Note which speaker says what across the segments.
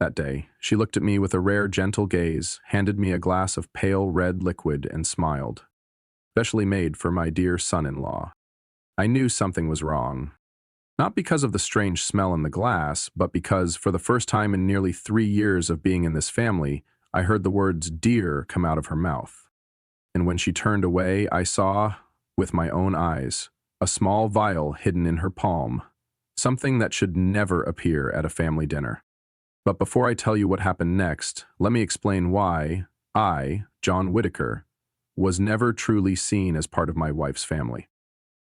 Speaker 1: That day, she looked at me with a rare, gentle gaze, handed me a glass of pale red liquid, and smiled. Specially made for my dear son-in-law. I knew something was wrong. Not because of the strange smell in the glass, but because, for the first time in nearly 3 years of being in this family, I heard the words dear come out of her mouth. And when she turned away, I saw, with my own eyes, a small vial hidden in her palm, something that should never appear at a family dinner. But before I tell you what happened next, let me explain why I, John Whitaker, was never truly seen as part of my wife's family.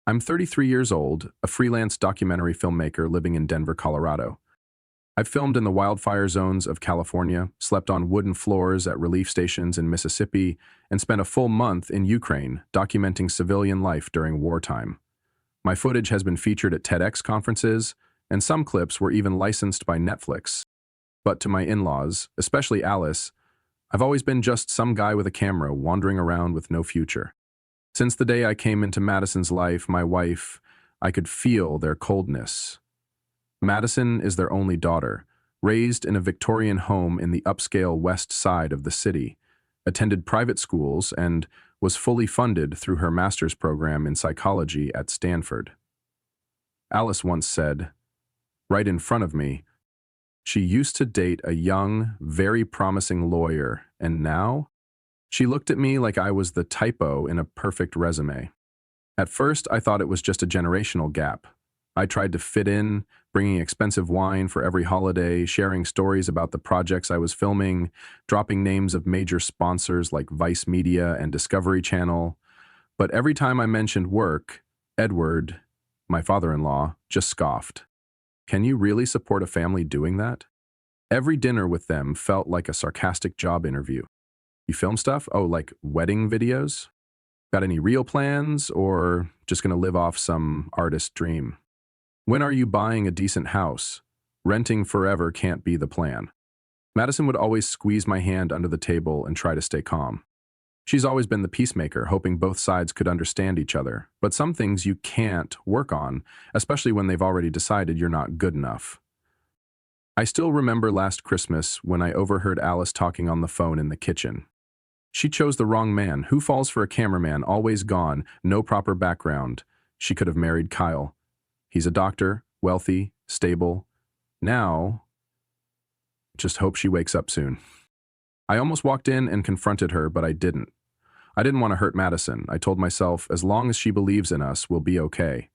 Speaker 1: I'm 33 years old, a freelance documentary filmmaker living in Denver, Colorado. I've filmed in the wildfire zones of California, slept on wooden floors at relief stations in Mississippi, and spent a full month in Ukraine documenting civilian life during wartime. My footage has been featured at TEDx conferences, and some clips were even licensed by Netflix. But to my in-laws, especially Alice, I've always been just some guy with a camera wandering around with no future. Since the day I came into Madison's life, my wife, I could feel their coldness. Madison is their only daughter, raised in a Victorian home in the upscale west side of the city, attended private schools, and was fully funded through her master's program in psychology at Stanford. Alice once said, right in front of me, she used to date a young, very promising lawyer, and now? She looked at me like I was the typo in a perfect resume. At first, I thought it was just a generational gap. I tried to fit in, bringing expensive wine for every holiday, sharing stories about the projects I was filming, dropping names of major sponsors like Vice Media and Discovery Channel. But every time I mentioned work, Edward, my father-in-law, just scoffed. Can you really support a family doing that? Every dinner with them felt like a sarcastic job interview. You film stuff? Oh, like wedding videos? Got any real plans, or just gonna live off some artist dream? When are you buying a decent house? Renting forever can't be the plan. Madison would always squeeze my hand under the table and try to stay calm. She's always been the peacemaker, hoping both sides could understand each other. But some things you can't work on, especially when they've already decided you're not good enough. I still remember last Christmas when I overheard Alice talking on the phone in the kitchen. She chose the wrong man. Who falls for a cameraman? Always gone, no proper background. She could have married Kyle. He's a doctor, wealthy, stable. Now, just hope she wakes up soon. I almost walked in and confronted her, but I didn't. I didn't want to hurt Madison. I told myself, as long as she believes in us, we'll be okay.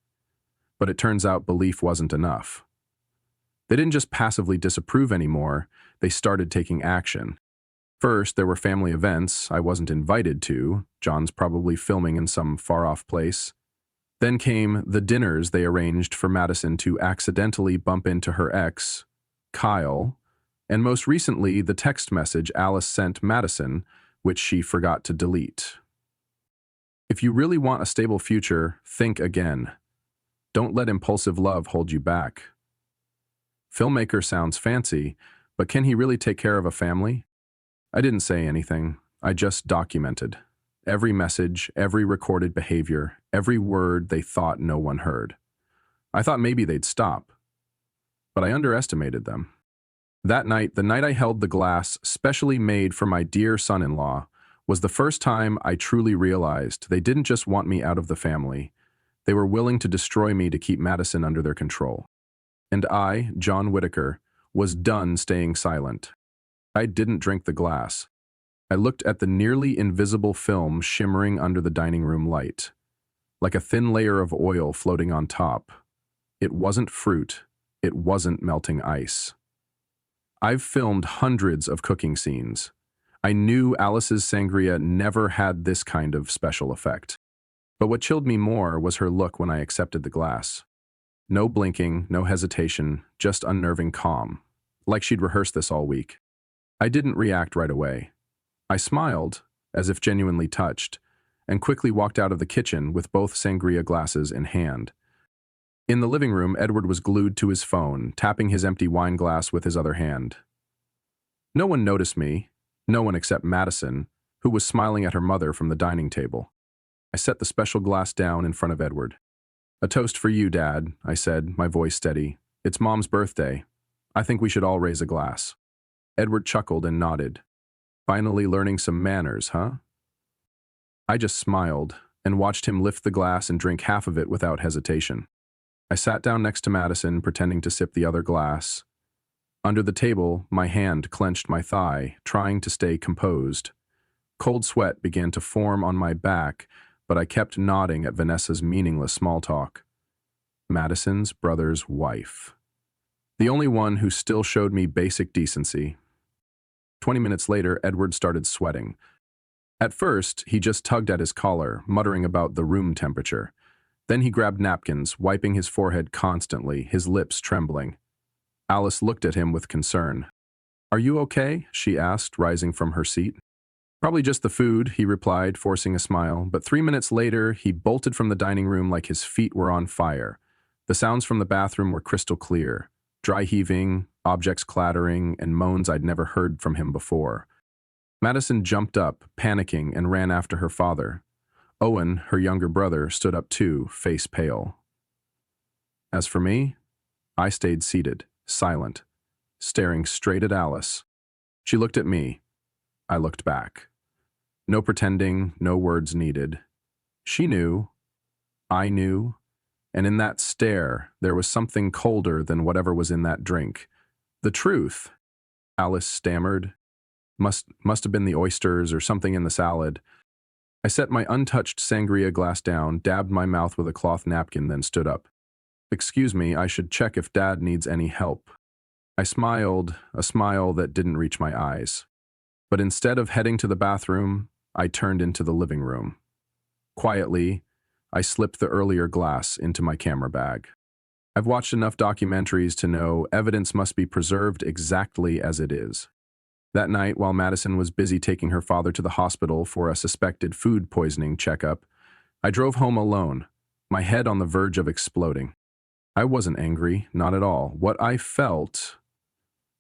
Speaker 1: But it turns out belief wasn't enough. They didn't just passively disapprove anymore, they started taking action. First, there were family events I wasn't invited to. John's probably filming in some far-off place. Then came the dinners they arranged for Madison to accidentally bump into her ex, Kyle, and most recently, the text message Alice sent Madison, which she forgot to delete. If you really want a stable future, think again. Don't let impulsive love hold you back. Filmmaker sounds fancy, but can he really take care of a family? I didn't say anything. I just documented. Every message, every recorded behavior, every word they thought no one heard. I thought maybe they'd stop, but I underestimated them. That night, the night I held the glass specially made for my dear son-in-law, was the first time I truly realized they didn't just want me out of the family. They were willing to destroy me to keep Madison under their control. And I, John Whitaker, was done staying silent. I didn't drink the glass. I looked at the nearly invisible film shimmering under the dining room light, like a thin layer of oil floating on top. It wasn't fruit. It wasn't melting ice. I've filmed hundreds of cooking scenes. I knew Alice's sangria never had this kind of special effect. But what chilled me more was her look when I accepted the glass. No blinking, no hesitation, just unnerving calm, like she'd rehearsed this all week. I didn't react right away. I smiled, as if genuinely touched, and quickly walked out of the kitchen with both sangria glasses in hand. In the living room, Edward was glued to his phone, tapping his empty wine glass with his other hand. No one noticed me, no one except Madison, who was smiling at her mother from the dining table. I set the special glass down in front of Edward. "A toast for you, Dad," I said, my voice steady. "It's Mom's birthday. I think we should all raise a glass." Edward chuckled and nodded. Finally learning some manners, huh? I just smiled and watched him lift the glass and drink half of it without hesitation. I sat down next to Madison, pretending to sip the other glass. Under the table, my hand clenched my thigh, trying to stay composed. Cold sweat began to form on my back, but I kept nodding at Vanessa's meaningless small talk. Madison's brother's wife. The only one who still showed me basic decency. 20 minutes later, Edward started sweating. At first, he just tugged at his collar, muttering about the room temperature. Then he grabbed napkins, wiping his forehead constantly, his lips trembling. Alice looked at him with concern. "Are you okay?" she asked, rising from her seat. "Probably just the food," he replied, forcing a smile, but 3 minutes later, he bolted from the dining room like his feet were on fire. The sounds from the bathroom were crystal clear. Dry heaving, objects clattering, and moans I'd never heard from him before. Madison jumped up, panicking, and ran after her father. Owen, her younger brother, stood up too, face pale. As for me, I stayed seated, silent, staring straight at Alice. She looked at me. I looked back. No pretending, no words needed. She knew. I knew. And in that stare, there was something colder than whatever was in that drink. "The truth," Alice stammered. Must have been the oysters or something in the salad. I set my untouched sangria glass down, dabbed my mouth with a cloth napkin, then stood up. "Excuse me, I should check if Dad needs any help." I smiled, a smile that didn't reach my eyes. But instead of heading to the bathroom, I turned into the living room. Quietly, I slipped the earlier glass into my camera bag. I've watched enough documentaries to know evidence must be preserved exactly as it is. That night, while Madison was busy taking her father to the hospital for a suspected food poisoning checkup, I drove home alone, my head on the verge of exploding. I wasn't angry, not at all. What I felt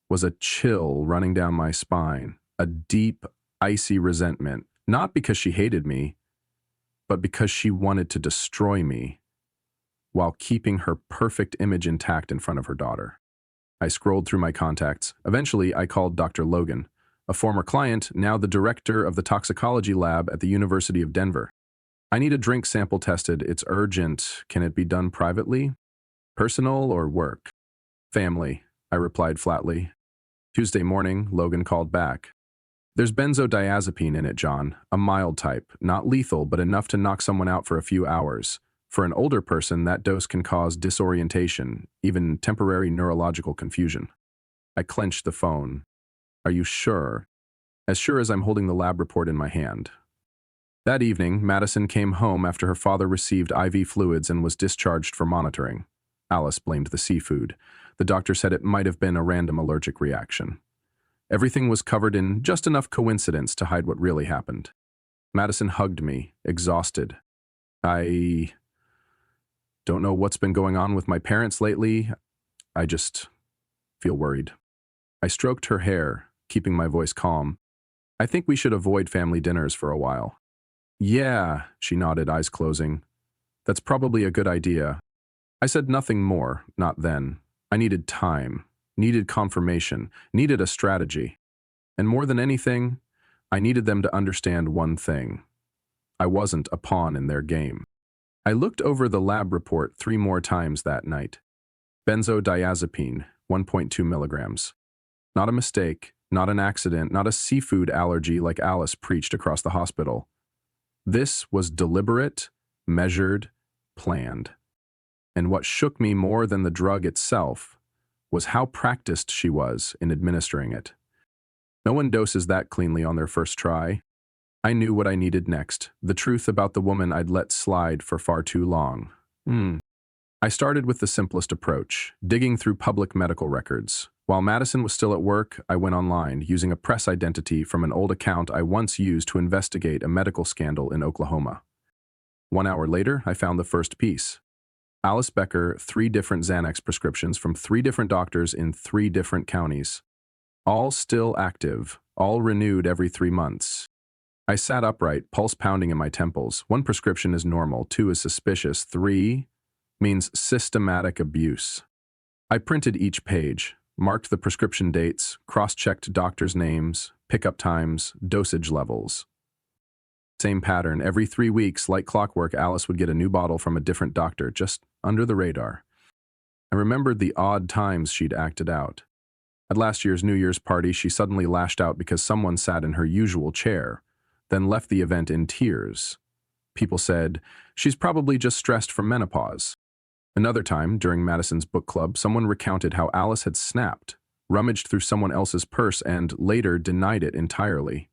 Speaker 1: was a chill running down my spine, a deep, icy resentment, not because she hated me, but because she wanted to destroy me while keeping her perfect image intact in front of her daughter. I scrolled through my contacts. Eventually, I called Dr. Logan, a former client, now the director of the toxicology lab at the University of Denver. "I need a drink sample tested. It's urgent. Can it be done privately? Personal or work?" "Family," I replied flatly. Tuesday morning, Logan called back. "There's benzodiazepine in it, John. A mild type. Not lethal, but enough to knock someone out for a few hours. For an older person, that dose can cause disorientation, even temporary neurological confusion." I clenched the phone. "Are you sure?" "As sure as I'm holding the lab report in my hand." That evening, Madison came home after her father received IV fluids and was discharged for monitoring. Alice blamed the seafood. The doctor said it might have been a random allergic reaction. Everything was covered in just enough coincidence to hide what really happened. Madison hugged me, exhausted. "I don't know what's been going on with my parents lately. I just feel worried." I stroked her hair, keeping my voice calm. "I think we should avoid family dinners for a while." "Yeah," she nodded, eyes closing. "That's probably a good idea." I said nothing more, not then. I needed time, needed confirmation, needed a strategy. And more than anything, I needed them to understand one thing. I wasn't a pawn in their game. I looked over the lab report 3 more times that night. Benzodiazepine, 1.2 milligrams. Not a mistake, not an accident, not a seafood allergy like Alice preached across the hospital. This was deliberate, measured, planned. And what shook me more than the drug itself was how practiced she was in administering it. No one doses that cleanly on their first try. I knew what I needed next, the truth about the woman I'd let slide for far too long. I started with the simplest approach, digging through public medical records. While Madison was still at work, I went online, using a press identity from an old account I once used to investigate a medical scandal in Oklahoma. 1 hour later, I found the first piece. Alice Becker, 3 different Xanax prescriptions from 3 different doctors in 3 different counties. All still active, all renewed every 3 months. I sat upright, pulse pounding in my temples. 1 prescription is normal, 2 is suspicious, 3 means systematic abuse. I printed each page, marked the prescription dates, cross-checked doctors' names, pickup times, dosage levels. Same pattern. Every 3 weeks, like clockwork, Alice would get a new bottle from a different doctor, just under the radar. I remembered the odd times she'd acted out. At last year's New Year's party, she suddenly lashed out because someone sat in her usual chair, then left the event in tears. People said, she's probably just stressed from menopause. Another time, during Madison's book club, someone recounted how Alice had snapped, rummaged through someone else's purse, and later denied it entirely,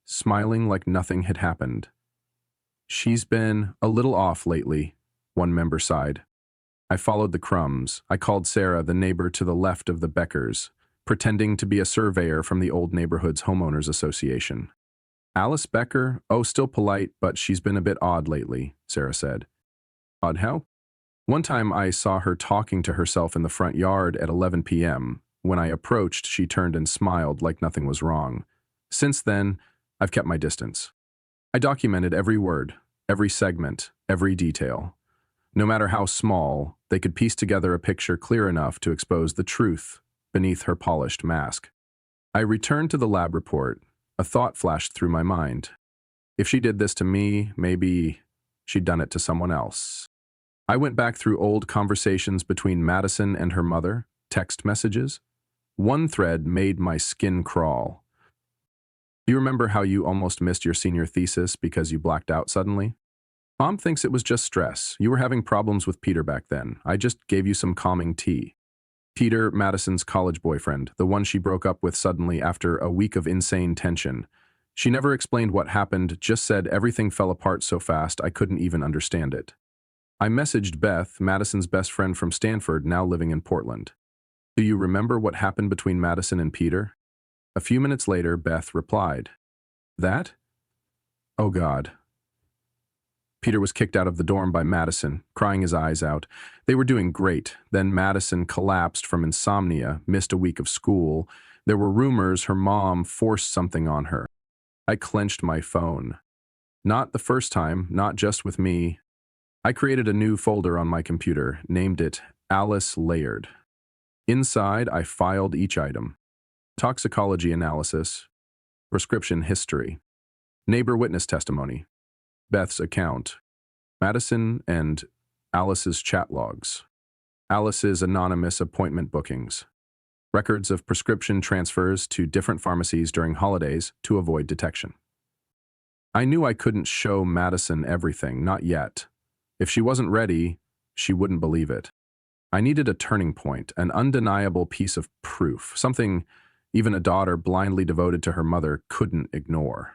Speaker 1: smiling like nothing had happened. She's been a little off lately, one member sighed. I followed the crumbs. I called Sarah, the neighbor to the left of the Beckers, pretending to be a surveyor from the old neighborhood's homeowners association. Alice Becker? Oh, still polite, but she's been a bit odd lately, Sarah said. Odd how? One time I saw her talking to herself in the front yard at 11 p.m. When I approached, she turned and smiled like nothing was wrong. Since then, I've kept my distance. I documented every word, every segment, every detail. No matter how small, they could piece together a picture clear enough to expose the truth beneath her polished mask. I returned to the lab report. A thought flashed through my mind. If she did this to me, maybe she'd done it to someone else. I went back through old conversations between Madison and her mother, text messages. One thread made my skin crawl. Do you remember how you almost missed your senior thesis because you blacked out suddenly? Mom thinks it was just stress. You were having problems with Peter back then. I just gave you some calming tea. Peter, Madison's college boyfriend, the one she broke up with suddenly after a week of insane tension. She never explained what happened, just said everything fell apart so fast I couldn't even understand it. I messaged Beth, Madison's best friend from Stanford, now living in Portland. Do you remember what happened between Madison and Peter? A few minutes later, Beth replied. That? Oh God. Peter was kicked out of the dorm by Madison, crying his eyes out. They were doing great. Then Madison collapsed from insomnia, missed a week of school. There were rumors her mom forced something on her. I clenched my phone. Not the first time, not just with me. I created a new folder on my computer, named it Alice Layered. Inside, I filed each item. Toxicology analysis, prescription history, neighbor witness testimony, Beth's account, Madison and Alice's chat logs, Alice's anonymous appointment bookings, records of prescription transfers to different pharmacies during holidays to avoid detection. I knew I couldn't show Madison everything, not yet. If she wasn't ready, she wouldn't believe it. I needed a turning point, an undeniable piece of proof, something even a daughter blindly devoted to her mother couldn't ignore.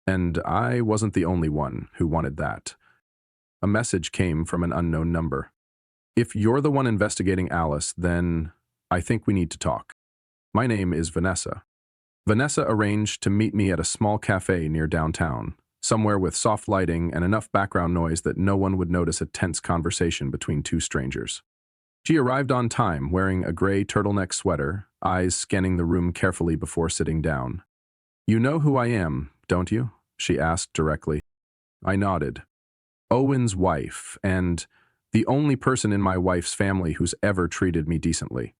Speaker 1: And I wasn't the only one who wanted that. A message came from an unknown number. If you're the one investigating Alice, then I think we need to talk. My name is Vanessa. Vanessa arranged to meet me at a small cafe near downtown, somewhere with soft lighting and enough background noise that no one would notice a tense conversation between two strangers. She arrived on time, wearing a gray turtleneck sweater, eyes scanning the room carefully before sitting down. You know who I am, don't you? She asked directly. I nodded. Owen's wife, and the only person in my wife's family who's ever treated me decently.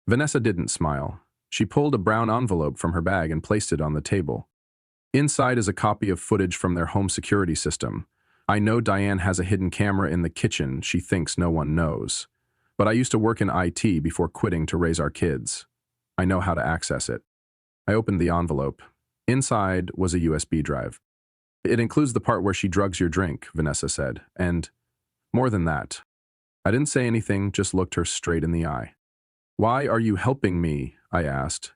Speaker 1: Vanessa didn't smile. She pulled a brown envelope from her bag and placed it on the table. Inside is a copy of footage from their home security system. I know Diane has a hidden camera in the kitchen she thinks no one knows. But I used to work in IT before quitting to raise our kids. I know how to access it. I opened the envelope. Inside was a USB drive. It includes the part where she drugs your drink, Vanessa said, and more than that. I didn't say anything, just looked her straight in the eye. Why are you helping me? I asked.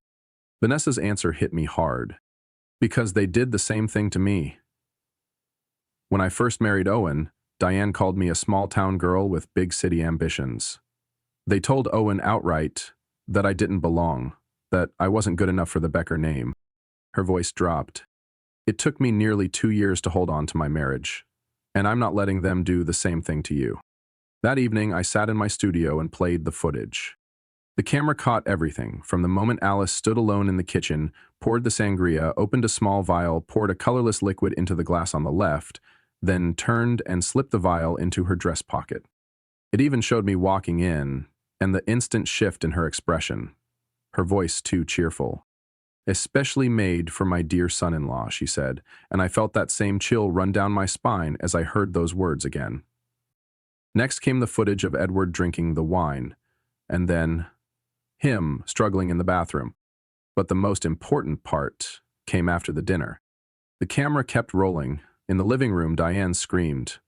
Speaker 1: Vanessa's answer hit me hard. Because they did the same thing to me. When I first married Owen, Diane called me a small-town girl with big city ambitions. They told Owen outright that I didn't belong, that I wasn't good enough for the Becker name. Her voice dropped. It took me nearly 2 years to hold on to my marriage, and I'm not letting them do the same thing to you. That evening, I sat in my studio and played the footage. The camera caught everything, from the moment Alice stood alone in the kitchen, poured the sangria, opened a small vial, poured a colorless liquid into the glass on the left, then turned and slipped the vial into her dress pocket. It even showed me walking in, and the instant shift in her expression. her voice too cheerful. "Especially made for my dear son-in-law," she said, and I felt that same chill run down my spine as I heard those words again. Next came the footage of Edward drinking the wine, and then him struggling in the bathroom. But the most important part came after the dinner. The camera kept rolling. In the living room, Diane screamed,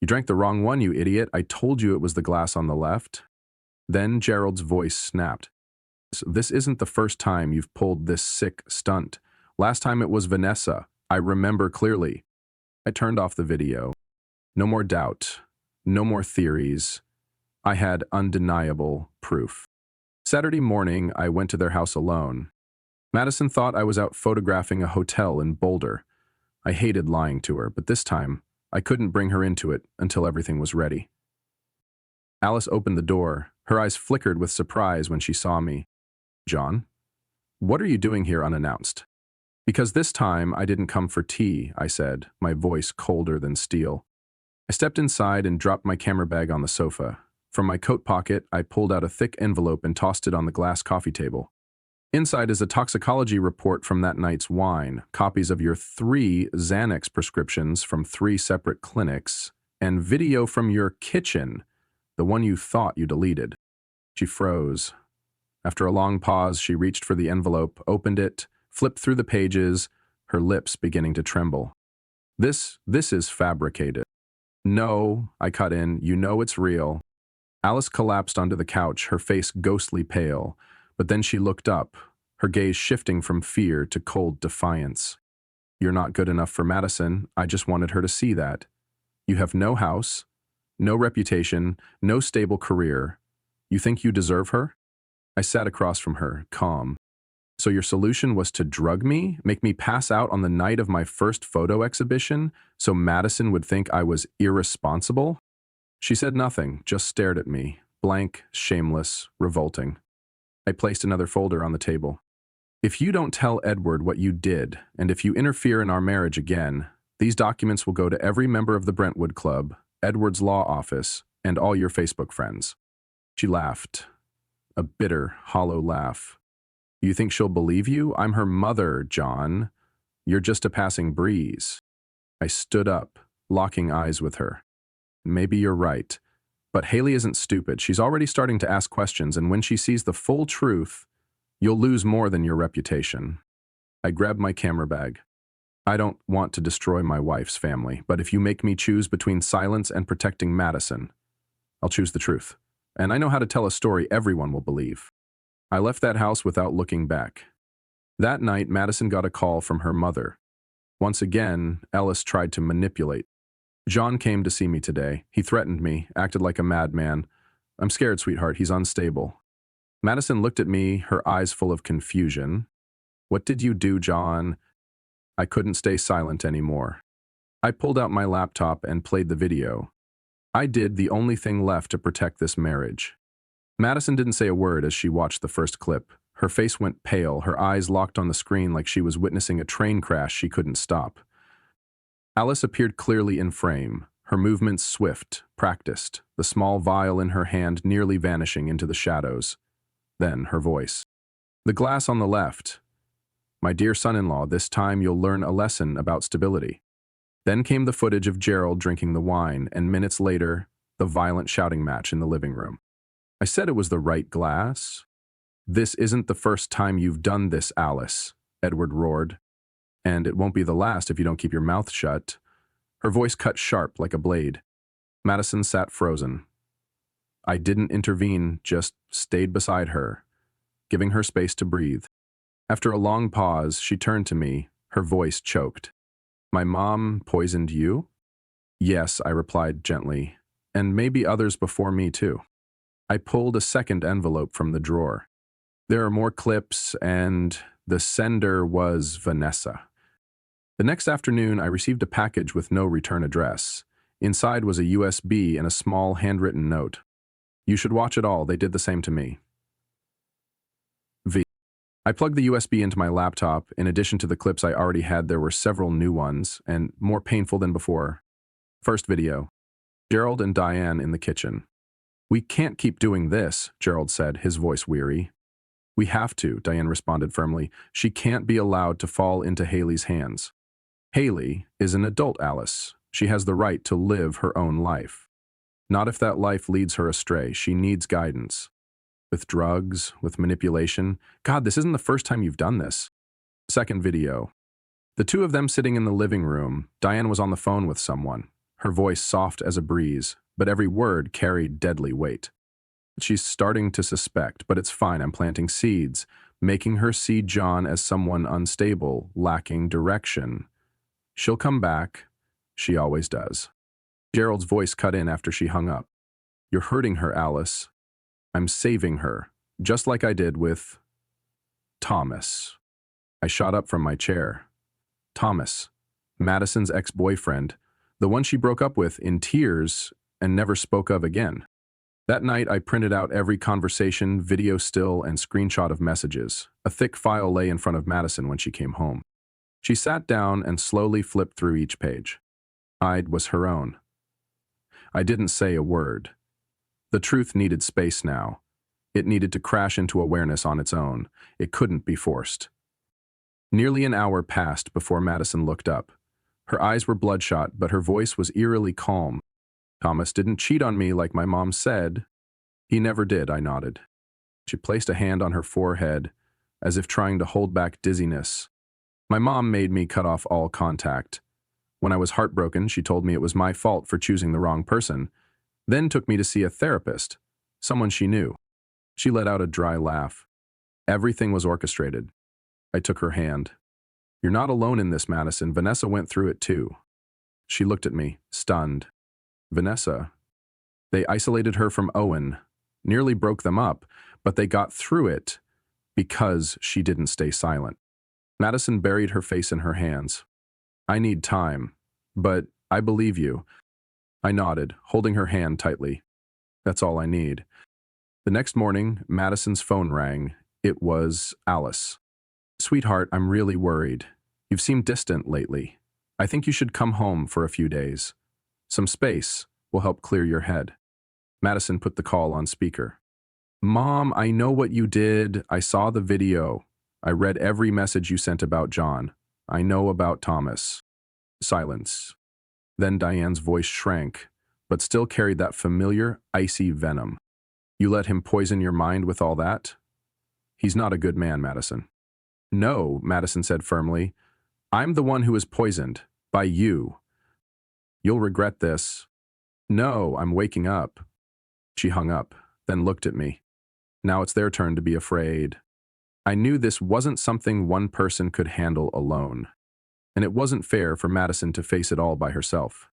Speaker 1: "You drank the wrong one, you idiot. I told you it was the glass on the left." Then Gerald's voice snapped. "This isn't the first time you've pulled this sick stunt. Last time it was Vanessa. I remember clearly." I turned off the video. No more doubt. No more theories. I had undeniable proof. Saturday morning, I went to their house alone. Madison thought I was out photographing a hotel in Boulder. I hated lying to her, but this time, I couldn't bring her into it until everything was ready. Alice opened the door. Her eyes flickered with surprise when she saw me. "John, what are you doing here unannounced?" "Because this time I didn't come for tea," I said, my voice colder than steel. I stepped inside and dropped my camera bag on the sofa. From my coat pocket, I pulled out a thick envelope and tossed it on the glass coffee table. Inside is a toxicology report from that night's wine, copies of your 3 Xanax prescriptions from 3 separate clinics, and video from your kitchen, the one you thought you deleted. She froze. After a long pause, she reached for the envelope, opened it, flipped through the pages, her lips beginning to tremble. This is fabricated." "No," I cut in, "you know it's real." Alice collapsed onto the couch, her face ghostly pale, but then she looked up, her gaze shifting from fear to cold defiance. "You're not good enough for Madison. I just wanted her to see that. You have no house, no reputation, no stable career. You think you deserve her?" I sat across from her, calm. "So your solution was to drug me, make me pass out on the night of my first photo exhibition, so Madison would think I was irresponsible?" She said nothing, just stared at me, blank, shameless, revolting. I placed another folder on the table. "If you don't tell Edward what you did, and if you interfere in our marriage again, these documents will go to every member of the Brentwood Club, Edward's law office, and all your Facebook friends." She laughed. A bitter, hollow laugh. "You think she'll believe you? I'm her mother, John. You're just a passing breeze." I stood up, locking eyes with her. "Maybe you're right. But Haley isn't stupid. She's already starting to ask questions, and when she sees the full truth, you'll lose more than your reputation." I grabbed my camera bag. "I don't want to destroy my wife's family, but if you make me choose between silence and protecting Madison, I'll choose the truth. And I know how to tell a story everyone will believe." I left that house without looking back. That night, Madison got a call from her mother. Once again, Ellis tried to manipulate. "John came to see me today. He threatened me, acted like a madman. I'm scared, sweetheart. He's unstable." Madison looked at me, her eyes full of confusion. "What did you do, John?" I couldn't stay silent anymore. I pulled out my laptop and played the video. I did the only thing left to protect this marriage. Madison didn't say a word as she watched the first clip. Her face went pale, her eyes locked on the screen like she was witnessing a train crash she couldn't stop. Alice appeared clearly in frame, her movements swift, practiced, the small vial in her hand nearly vanishing into the shadows. Then her voice. "The glass on the left. My dear son-in-law, this time you'll learn a lesson about stability." Then came the footage of Gerald drinking the wine, and minutes later, the violent shouting match in the living room. I said it was the right glass. "This isn't the first time you've done this, Alice," Edward roared. "And it won't be the last if you don't keep your mouth shut." Her voice cut sharp like a blade. Madison sat frozen. I didn't intervene, just stayed beside her, giving her space to breathe. After a long pause, she turned to me, her voice choked. "My mom poisoned you?" "Yes," I replied gently, "and maybe others before me too." I pulled a second envelope from the drawer. There are more clips, and the sender was Vanessa. The next afternoon, I received a package with no return address. Inside was a USB and a small handwritten note. "You should watch it all. They did the same to me. V." I plugged the USB into my laptop. In addition to the clips I already had, there were several new ones, and more painful than before. First video. Gerald and Diane in the kitchen. "We can't keep doing this," Gerald said, his voice weary. We have to, Diane responded firmly. She can't be allowed to fall into Haley's hands. Haley is an adult, Alice. She has the right to live her own life. Not if that life leads her astray. She needs guidance. With drugs, with manipulation. God, this isn't the first time you've done this. Second video. The two of them sitting in the living room. Diane was on the phone with someone, her voice soft as a breeze, but every word carried deadly weight. She's starting to suspect, but it's fine, I'm planting seeds, making her see John as someone unstable, lacking direction. She'll come back. She always does. Gerald's voice cut in after she hung up. You're hurting her, Alice. I'm saving her, just like I did with Thomas. I shot up from my chair. Thomas, Madison's ex-boyfriend, the one she broke up with in tears and never spoke of again. That night, I printed out every conversation, video still, and screenshot of messages. A thick file lay in front of Madison when she came home. She sat down and slowly flipped through each page. It was her own. I didn't say a word. The truth needed space now. It needed to crash into awareness on its own. It couldn't be forced. Nearly an hour passed before Madison looked up. Her eyes were bloodshot, but her voice was eerily calm. Thomas didn't cheat on me like my mom said. He never did, I nodded. She placed a hand on her forehead, as if trying to hold back dizziness. My mom made me cut off all contact. When I was heartbroken, she told me it was my fault for choosing the wrong person, then took me to see a therapist, someone she knew. She let out a dry laugh. Everything was orchestrated. I took her hand. You're not alone in this, Madison. Vanessa went through it too. She looked at me, stunned. Vanessa. They isolated her from Owen, nearly broke them up, but they got through it because she didn't stay silent. Madison buried her face in her hands. I need time, but I believe you. I nodded, holding her hand tightly. That's all I need. The next morning, Madison's phone rang. It was Alice. Sweetheart, I'm really worried. You've seemed distant lately. I think you should come home for a few days. Some space will help clear your head. Madison put the call on speaker. Mom, I know what you did. I saw the video. I read every message you sent about John. I know about Thomas. Silence. Then Diane's voice shrank, but still carried that familiar, icy venom. You let him poison your mind with all that? He's not a good man, Madison. No, Madison said firmly. I'm the one who was poisoned. By you. You'll regret this. No, I'm waking up. She hung up, then looked at me. Now it's their turn to be afraid. I knew this wasn't something one person could handle alone. And it wasn't fair for Madison to face it all by herself.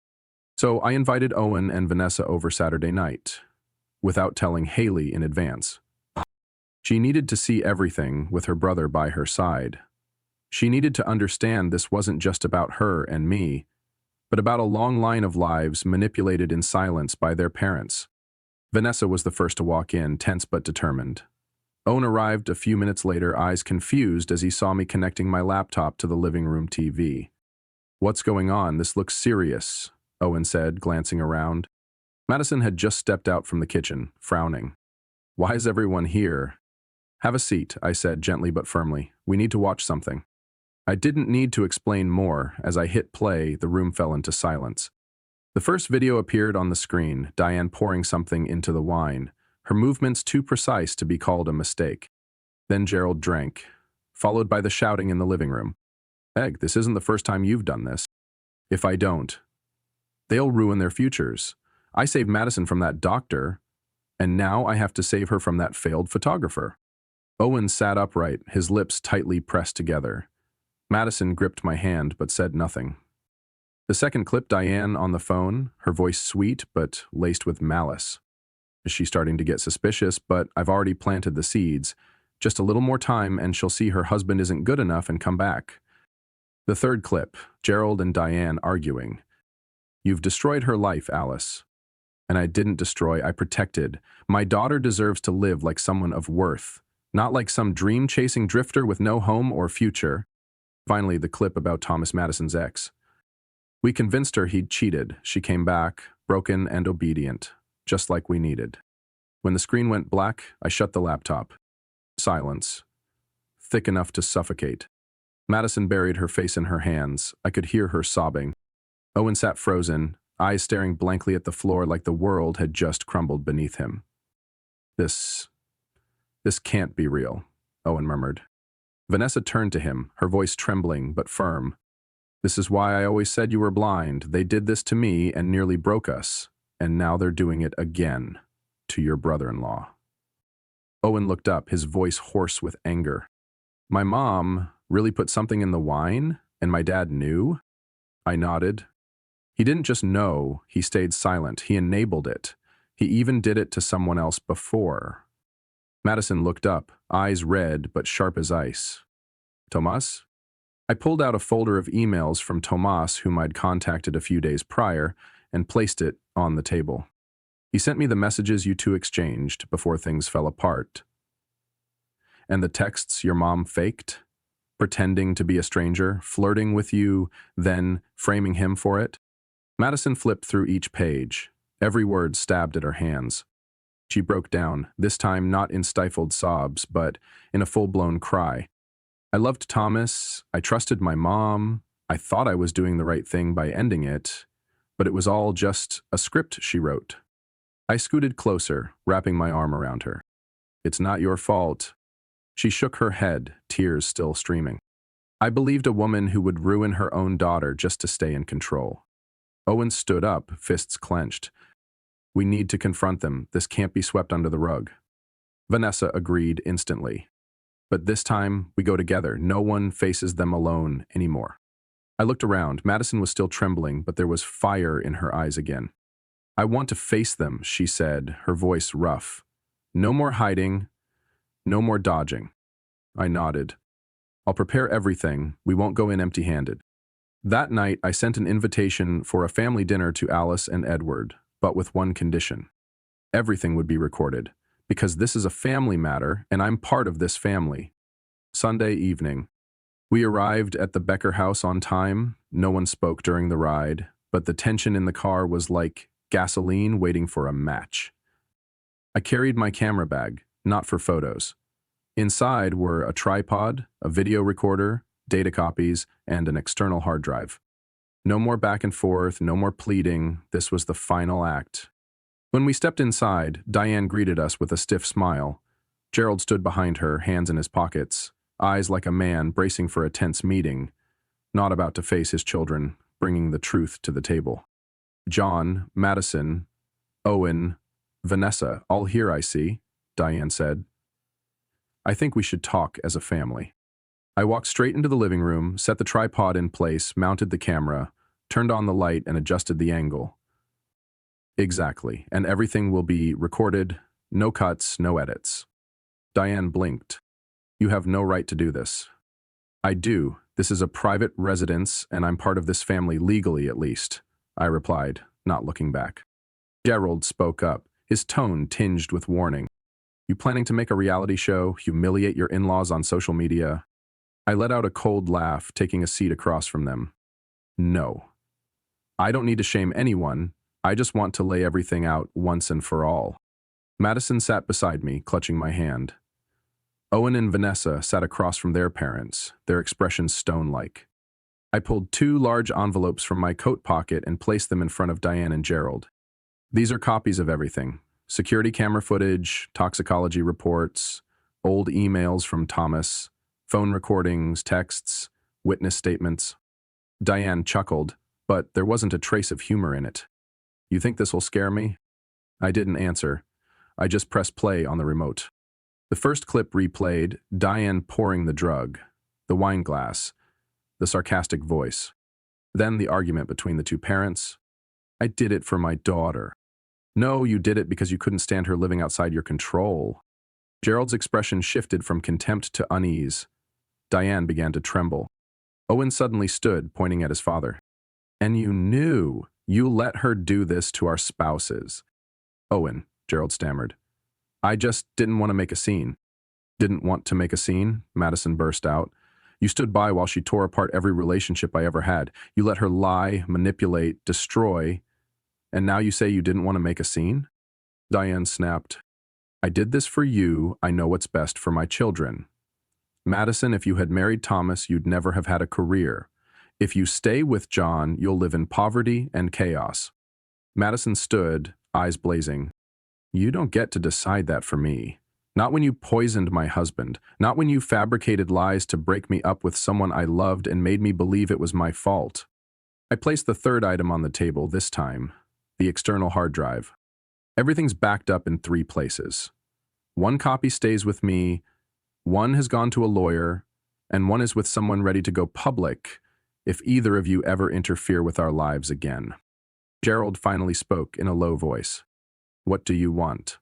Speaker 1: So I invited Owen and Vanessa over Saturday night, without telling Haley in advance. She needed to see everything with her brother by her side. She needed to understand this wasn't just about her and me, but about a long line of lives manipulated in silence by their parents. Vanessa was the first to walk in, tense but determined. Owen arrived a few minutes later, eyes confused as he saw me connecting my laptop to the living room TV. What's going on? This looks serious, Owen said, glancing around. Madison had just stepped out from the kitchen, frowning. Why is everyone here? Have a seat, I said gently but firmly. We need to watch something. I didn't need to explain more. As I hit play, the room fell into silence. The first video appeared on the screen, Diane pouring something into the wine, her movements too precise to be called a mistake. Then Gerald drank, followed by the shouting in the living room. Egg, this isn't the first time you've done this. If I don't, they'll ruin their futures. I saved Madison from that doctor, and now I have to save her from that failed photographer. Owen sat upright, his lips tightly pressed together. Madison gripped my hand but said nothing. The second clip, Diane on the phone, her voice sweet but laced with malice. Is she starting to get suspicious? But I've already planted the seeds. Just a little more time and she'll see her husband isn't good enough and come back. The third clip, Gerald and Diane arguing. You've destroyed her life, Alice. And I didn't destroy, I protected. My daughter deserves to live like someone of worth, not like some dream-chasing drifter with no home or future. Finally, the clip about Thomas Madison's ex. We convinced her he'd cheated. She came back, broken and obedient, just like we needed. When the screen went black, I shut the laptop. Silence, thick enough to suffocate. Madison buried her face in her hands. I could hear her sobbing. Owen sat frozen, eyes staring blankly at the floor like the world had just crumbled beneath him. This can't be real, Owen murmured. Vanessa turned to him, her voice trembling but firm. This is why I always said you were blind. They did this to me and nearly broke us, and now they're doing it again to your brother-in-law. Owen looked up, his voice hoarse with anger. My mom really put something in the wine, and my dad knew? I nodded. He didn't just know, he stayed silent. He enabled it. He even did it to someone else before. Madison looked up, eyes red but sharp as ice. Tomas? I pulled out a folder of emails from Tomas, whom I'd contacted a few days prior, and placed it on the table. He sent me the messages you two exchanged before things fell apart. And the texts your mom faked? Pretending to be a stranger, flirting with you, then framing him for it? Madison flipped through each page. Every word stabbed at her hands. She broke down, this time not in stifled sobs, but in a full-blown cry. I loved Thomas, I trusted my mom, I thought I was doing the right thing by ending it, but it was all just a script she wrote. I scooted closer, wrapping my arm around her. It's not your fault. She shook her head, tears still streaming. I believed a woman who would ruin her own daughter just to stay in control. Owen stood up, fists clenched. We need to confront them. This can't be swept under the rug. Vanessa agreed instantly. But this time, we go together. No one faces them alone anymore. I looked around. Madison was still trembling, but there was fire in her eyes again. I want to face them, she said, her voice rough. No more hiding. No more dodging. I nodded. I'll prepare everything. We won't go in empty-handed. That night, I sent an invitation for a family dinner to Alice and Edward, but with one condition. Everything would be recorded, because this is a family matter, and I'm part of this family. Sunday evening. We arrived at the Becker house on time. No one spoke during the ride, but the tension in the car was like gasoline waiting for a match. I carried my camera bag, not for photos. Inside were a tripod, a video recorder, data copies, and an external hard drive. No more back and forth, no more pleading. This was the final act. When we stepped inside, Diane greeted us with a stiff smile. Gerald stood behind her, hands in his pockets, eyes like a man bracing for a tense meeting, not about to face his children, bringing the truth to the table. John, Madison, Owen, Vanessa, all here I see, Diane said. I think we should talk as a family. I walked straight into the living room, set the tripod in place, mounted the camera, turned on the light and adjusted the angle. Exactly, and everything will be recorded, no cuts, no edits. Diane blinked. You have no right to do this. I do. This is a private residence, and I'm part of this family legally at least, I replied, not looking back. Gerald spoke up, his tone tinged with warning. You planning to make a reality show, humiliate your in-laws on social media? I let out a cold laugh, taking a seat across from them. No. I don't need to shame anyone. I just want to lay everything out once and for all. Madison sat beside me, clutching my hand. Owen and Vanessa sat across from their parents, their expressions stone-like. I pulled 2 large envelopes from my coat pocket and placed them in front of Diane and Gerald. These are copies of everything. Security camera footage, toxicology reports, old emails from Thomas, phone recordings, texts, witness statements. Diane chuckled, but there wasn't a trace of humor in it. You think this will scare me? I didn't answer. I just pressed play on the remote. The first clip replayed, Diane pouring the drug, the wine glass, the sarcastic voice. Then the argument between the 2 parents. I did it for my daughter. No, you did it because you couldn't stand her living outside your control. Gerald's expression shifted from contempt to unease. Diane began to tremble. Owen suddenly stood, pointing at his father. And you knew. You let her do this to our spouses. Owen, Gerald stammered. I just didn't want to make a scene. Didn't want to make a scene? Madison burst out. You stood by while she tore apart every relationship I ever had. You let her lie, manipulate, destroy, and now you say you didn't want to make a scene? Diane snapped. I did this for you. I know what's best for my children. Madison, if you had married Thomas, you'd never have had a career. If you stay with John, you'll live in poverty and chaos. Madison stood, eyes blazing. You don't get to decide that for me. Not when you poisoned my husband. Not when you fabricated lies to break me up with someone I loved and made me believe it was my fault. I placed the third item on the table this time, the external hard drive. Everything's backed up in 3 places. One copy stays with me, one has gone to a lawyer, and one is with someone ready to go public if either of you ever interfere with our lives again. Gerald finally spoke in a low voice. What do you want?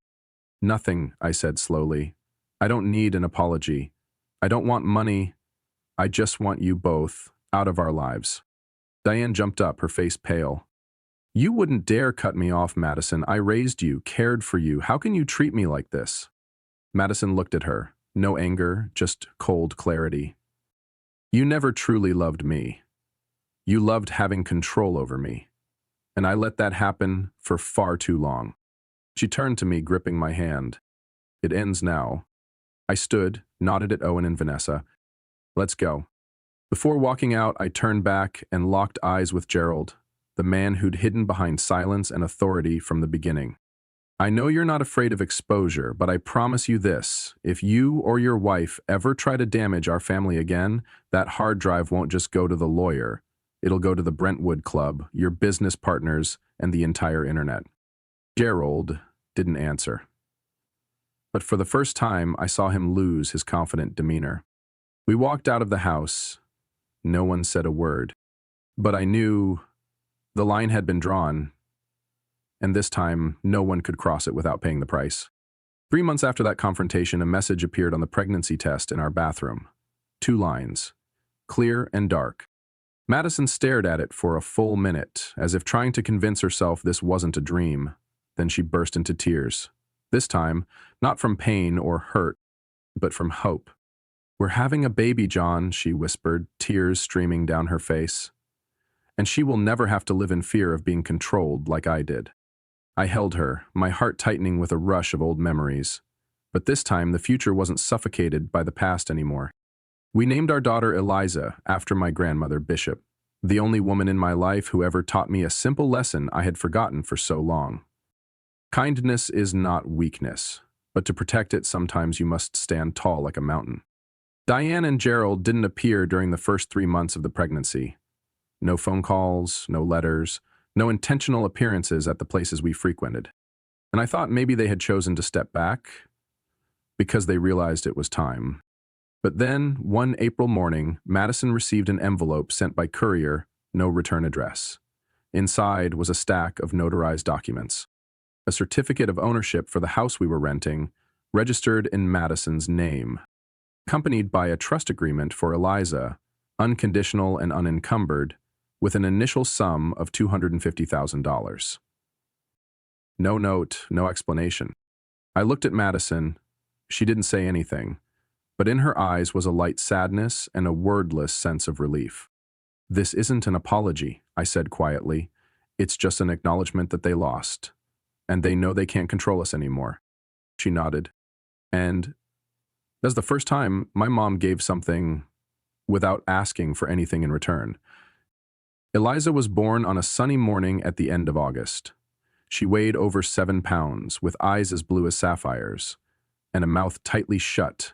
Speaker 1: Nothing, I said slowly. I don't need an apology. I don't want money. I just want you both out of our lives. Diane jumped up, her face pale. You wouldn't dare cut me off, Madison. I raised you, cared for you. How can you treat me like this? Madison looked at her. No anger, just cold clarity. You never truly loved me. You loved having control over me. And I let that happen for far too long. She turned to me, gripping my hand. It ends now. I stood, nodded at Owen and Vanessa. Let's go. Before walking out, I turned back and locked eyes with Gerald, the man who'd hidden behind silence and authority from the beginning. I know you're not afraid of exposure, but I promise you this, if you or your wife ever try to damage our family again, that hard drive won't just go to the lawyer. It'll go to the Brentwood Club, your business partners, and the entire internet. Gerald didn't answer. But for the first time, I saw him lose his confident demeanor. We walked out of the house. No one said a word. But I knew the line had been drawn, and this time, no one could cross it without paying the price. 3 months after that confrontation, a message appeared on the pregnancy test in our bathroom. 2 lines, clear and dark. Madison stared at it for a full minute, as if trying to convince herself this wasn't a dream. Then she burst into tears. This time, not from pain or hurt, but from hope. We're having a baby, John, she whispered, tears streaming down her face. And she will never have to live in fear of being controlled like I did. I held her, my heart tightening with a rush of old memories. But this time, the future wasn't suffocated by the past anymore. We named our daughter Eliza after my grandmother, Bishop, the only woman in my life who ever taught me a simple lesson I had forgotten for so long. Kindness is not weakness, but to protect it, sometimes you must stand tall like a mountain. Diane and Gerald didn't appear during the first 3 months of the pregnancy. No phone calls, no letters, no intentional appearances at the places we frequented. And I thought maybe they had chosen to step back because they realized it was time. But then, one April morning, Madison received an envelope sent by courier, no return address. Inside was a stack of notarized documents. A certificate of ownership for the house we were renting, registered in Madison's name, accompanied by a trust agreement for Eliza, unconditional and unencumbered, with an initial sum of $250,000. No note, no explanation. I looked at Madison. She didn't say anything, but in her eyes was a light sadness and a wordless sense of relief. This isn't an apology, I said quietly. It's just an acknowledgement that they lost, and they know they can't control us anymore. She nodded. And that's the first time my mom gave something without asking for anything in return. Eliza was born on a sunny morning at the end of August. She weighed over 7 pounds, with eyes as blue as sapphires, and a mouth tightly shut,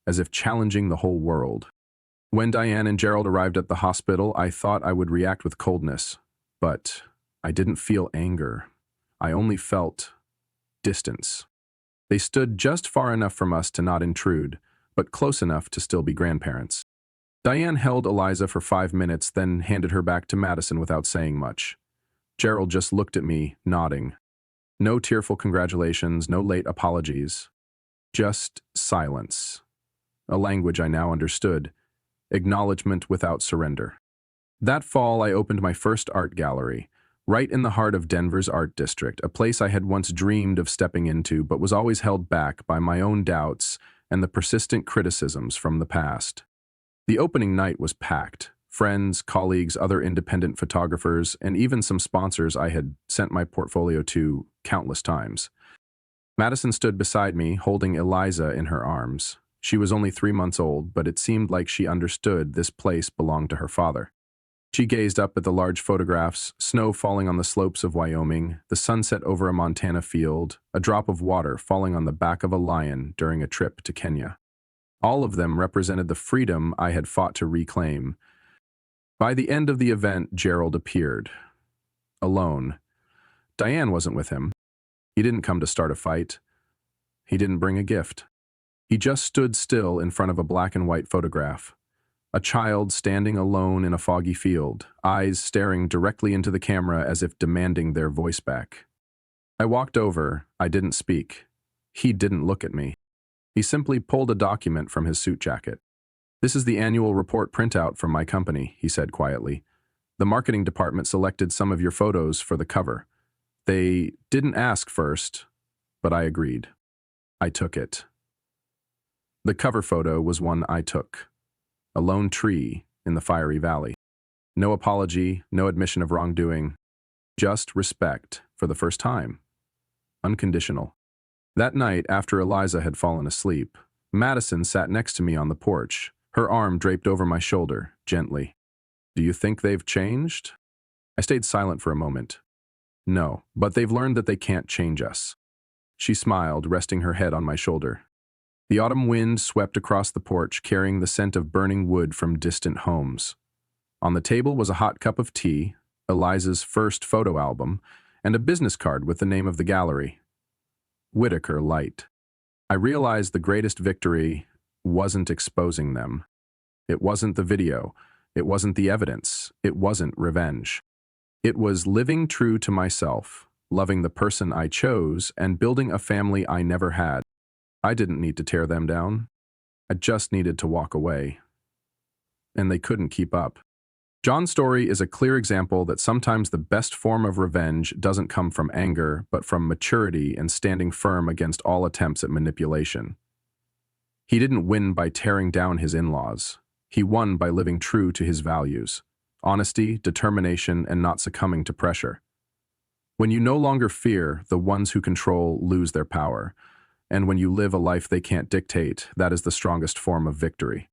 Speaker 1: as if challenging the whole world. When Diane and Gerald arrived at the hospital, I thought I would react with coldness, but I didn't feel anger. I only felt distance. They stood just far enough from us to not intrude, but close enough to still be grandparents. Diane held Eliza for 5 minutes, then handed her back to Madison without saying much. Gerald just looked at me, nodding. No tearful congratulations, no late apologies. Just silence. A language I now understood. Acknowledgement without surrender. That fall, I opened my first art gallery, right in the heart of Denver's art district, a place I had once dreamed of stepping into but was always held back by my own doubts and the persistent criticisms from the past. The opening night was packed. Friends, colleagues, other independent photographers, and even some sponsors I had sent my portfolio to countless times. Madison stood beside me, holding Eliza in her arms. She was only 3 months old, but it seemed like she understood this place belonged to her father. She gazed up at the large photographs, snow falling on the slopes of Wyoming, the sunset over a Montana field, a drop of water falling on the back of a lion during a trip to Kenya. All of them represented the freedom I had fought to reclaim. By the end of the event, Gerald appeared. Alone. Diane wasn't with him. He didn't come to start a fight. He didn't bring a gift. He just stood still in front of a black and white photograph. A child standing alone in a foggy field, eyes staring directly into the camera as if demanding their voice back. I walked over. I didn't speak. He didn't look at me. He simply pulled a document from his suit jacket. "This is the annual report printout from my company," he said quietly. "The marketing department selected some of your photos for the cover. They didn't ask first, but I agreed. I took it." The cover photo was one I took. A lone tree in the fiery valley. No apology, no admission of wrongdoing. Just respect for the first time. Unconditional. That night, after Eliza had fallen asleep, Madison sat next to me on the porch, her arm draped over my shoulder, gently. "Do you think they've changed?" I stayed silent for a moment. "No, but they've learned that they can't change us." She smiled, resting her head on my shoulder. The autumn wind swept across the porch, carrying the scent of burning wood from distant homes. On the table was a hot cup of tea, Eliza's first photo album, and a business card with the name of the gallery. Whitaker Light. I realized the greatest victory wasn't exposing them. It wasn't the video. It wasn't the evidence. It wasn't revenge. It was living true to myself, loving the person I chose, and building a family I never had. I didn't need to tear them down. I just needed to walk away. And they couldn't keep up. John's story is a clear example that sometimes the best form of revenge doesn't come from anger, but from maturity and standing firm against all attempts at manipulation. He didn't win by tearing down his in-laws. He won by living true to his values: honesty, determination, and not succumbing to pressure. When you no longer fear, the ones who control lose their power. And when you live a life they can't dictate, that is the strongest form of victory.